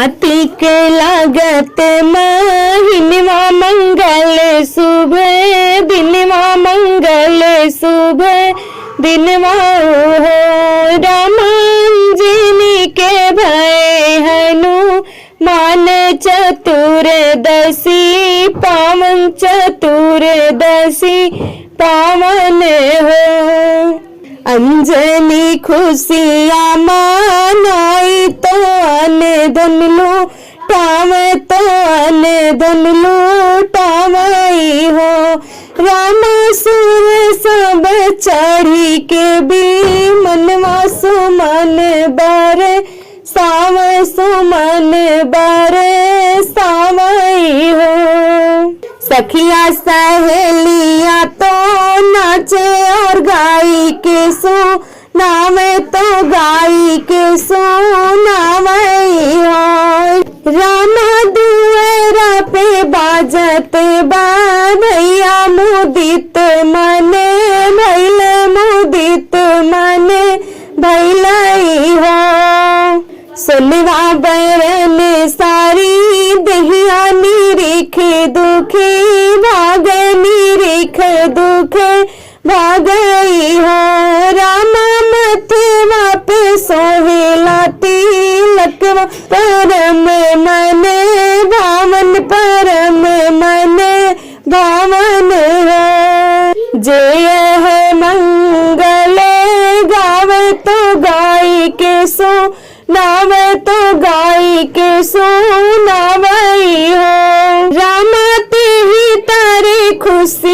कार्तिक लागत महीनवा मंगल शुभ दिनवा मंगल शुभ दिनवा हो। राम अंजनी के भय हनुमान चतुर्दशी पावन चतुर्दशी पावन हो। अंजनी खुशियाँ मनाई तो अन धन लूटावे तो अन धन लूटावई हो। राम सुर सब चढ़ी के भी मनवा सुमन बारे साव सुमन बारे सावई हो। सखिया सहेलियाँ तो नाचे और गाई के सुनावे तो गाई के सुनावई हो। रामा दुआरा पे बाजत बाधैया मुदित मने भैल मुदित मने भैलई हो। सुनवा बरन सारी दहिया निरीख दुखे भाग निरीख दुख भागई हो। रामा मथवा पे सोहेला तिलकवा परम मन भावन परम मन भावन हो। जय है मंगल गावे तो गाई के सो नावे तो गाई के सुनावई हो। रामा ते ही तारे खुशी